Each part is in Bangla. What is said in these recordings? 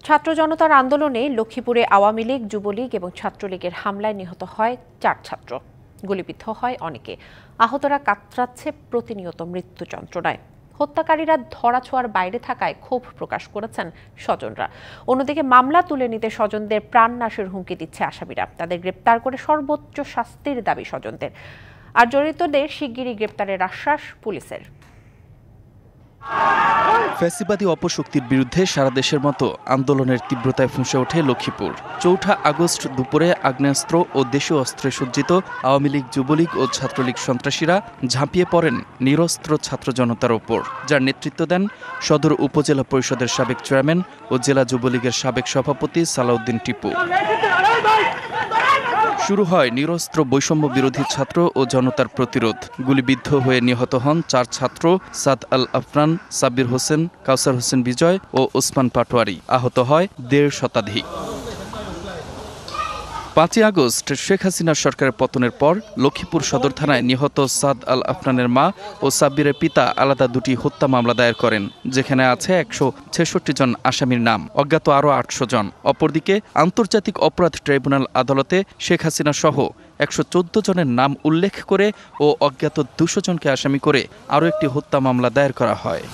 ছাত্র জনতার আন্দোলনে লক্ষ্মীপুরে আওয়ামী লীগ, যুবলীগ এবং ছাত্রলীগের হামলায় নিহত হয় 4 ছাত্র। গুলিবিদ্ধ হয় অনেকে। আহতরা কাতরাচ্ছে প্রতিনিয়ত মৃত্যু যন্ত্রণায়। হত্যাকারীরা ধরাছোঁয়ার বাইরে থাকায় ক্ষোভ প্রকাশ করেছেন স্বজনরা। অন্যদিকে মামলা তুলে নিতে স্বজনদের প্রাণনাশের হুমকি দিচ্ছে আসামিরা। তাদের গ্রেপ্তার করে সর্বোচ্চ শাস্তির দাবি স্বজনদের। আর জড়িতদের শিগগিরই গ্রেপ্তারের আশ্বাস পুলিশের। ফ্যাসিবাদী অপশক্তির বিরুদ্ধে সারা দেশের মতো আন্দোলনের তীব্রতায় ফুঁসে ওঠে লক্ষ্মীপুর। 4 আগস্ট দুপুরে আগ্নেয়াস্ত্র ও দেশীয় অস্ত্রে সজ্জিত আওয়ামী লীগ, যুবলীগ ও ছাত্রলীগ সন্ত্রাসীরা ঝাঁপিয়ে পড়েন নিরস্ত্র ছাত্র জনতার ওপর, যার নেতৃত্ব দেন সদর উপজেলা পরিষদের সাবেক চেয়ারম্যান ও জেলা যুবলীগের সাবেক সভাপতি সালাউদ্দিন টিপু। শুরু হয় নিরস্ত্র বৈষম্য বিরোধী ছাত্র ও জনতার প্রতিরোধ। গুলিবিদ্ধ হয়ে নিহত হন 4 ছাত্র, সাদ আল আফরান, সাব্বির হোসেন, কাউসার হোসেন বিজয় ও ওসমান পাটোয়ারি। আহত হয় 1.5 শতাধিক। 5 আগস্ট শেখ হাসিনার সরকারের পতনের পর লক্ষ্মীপুর সদর থানায় নিহত সাদ আল আফরানের মা ও সাব্বিরের পিতা আলাদা 2টি হত্যা মামলা দায়ের করেন, যেখানে আছে 166 জন আসামির নাম, অজ্ঞাত আরও 800 জন। অপরদিকে আন্তর্জাতিক অপরাধ ট্রাইব্যুনাল আদালতে শেখ হাসিনা সহ 114 জনের নাম উল্লেখ করে ও অজ্ঞাত 200 জনকে আসামি করে আরও একটি হত্যা মামলা দায়ের করা হয়।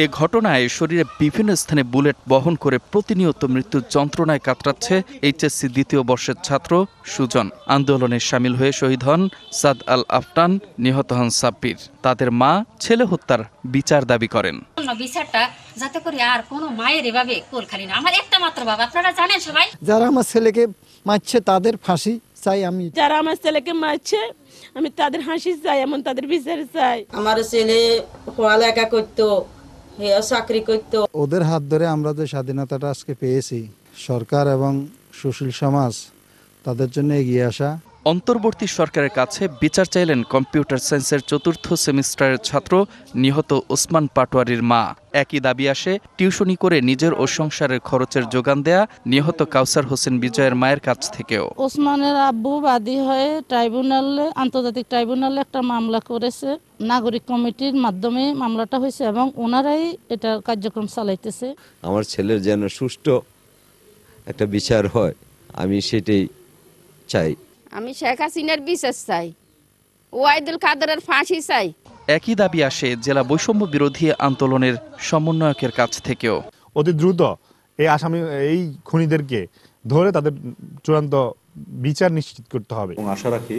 এ ঘটনায় শরীরে বিভিন্ন স্থানে বুলেট বহন করে প্রতিনিয়ত মৃত্যুর যন্ত্রণায় কাতরাচ্ছে এইচএসসি 2য় বর্ষের ছাত্র সুজন। আন্দোলনে সামিল হয়ে শহীদ হন সাদ আল আফরান, নিহত হন সাব্বির। তাদের মা ছেলে হত্যার বিচার দাবি করেন। বিচারটা যাতে করে আর কোনো মায়ের এভাবে কোল খালি না। আমার একটা মাত্র বাবা, আপনারা জানেন সবাই। যারা আমার ছেলেকে মারছে তাদের ফাঁসি চাই আমি। যারা আমার ছেলেকে মারছে আমি তাদের হাসি চাই, এমন তাদের বিচার চাই। আমার ছেলে পড়ালেখা করতো, চাকরি করতো। ওদের হাত ধরে আমরা যে স্বাধীনতাটা আজকে পেয়েছি, সরকার এবং সুশীল সমাজ তাদের জন্য এগিয়ে আসা। অন্তর্বর্তী সরকারের কাছে বিচার চাইলেন কম্পিউটার সায়েন্সের 4র্থ সেমিস্টারের ছাত্র নিহত ওসমান পাটোয়ারির মা। একই দাবি আসে টিউশনি করে নিজের ও সংসারের খরচের যোগান দেয়া নিহত কাউসার হোসেন বিজয়ের মায়ের কাছ থেকেও। ওসমানের আব্বু বাদী হয়ে ট্রাইব্যুনালে, আন্তর্জাতিক ট্রাইব্যুনালে একটা মামলা করেছে। নাগরিক কমিটির মাধ্যমে মামলাটা হয়েছে এবং ওনারাই এটা কার্যক্রম চালাইতেছে। আমার ছেলের যেন সুষ্ঠু একটা বিচার হয়, আমি সেটাই চাই। আমি শেখ হাসিনার বিচার চাই, ওয়াইদুল কাদেরের ফাঁসি চাই। একই দাবি আসে জেলা বৈষম্য বিরোধী আন্দোলনের সমন্বয়কের কাছ থেকেও। অতি দ্রুত এই খুনিদেরকে ধরে তাদের চূড়ান্ত বিচার নিশ্চিত করতে হবে। এবং আশা রাখি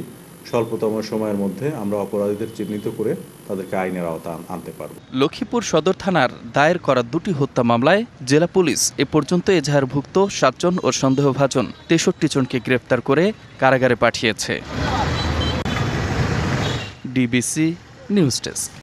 স্বল্পতম সময়ের মধ্যে আমরা অপরাধীদের চিহ্নিত করে তাদেরকে আইনের আওতা আনতে পারব। লক্ষ্মীপুর সদর থানার দায়ের করা 2টি হত্যা মামলায় জেলা পুলিশ এ পর্যন্ত এজাহারভুক্ত 7 জন ও সন্দেহভাজন 63 জনকে গ্রেপ্তার করে কারাগারে পাঠিয়েছে। DBC news desk.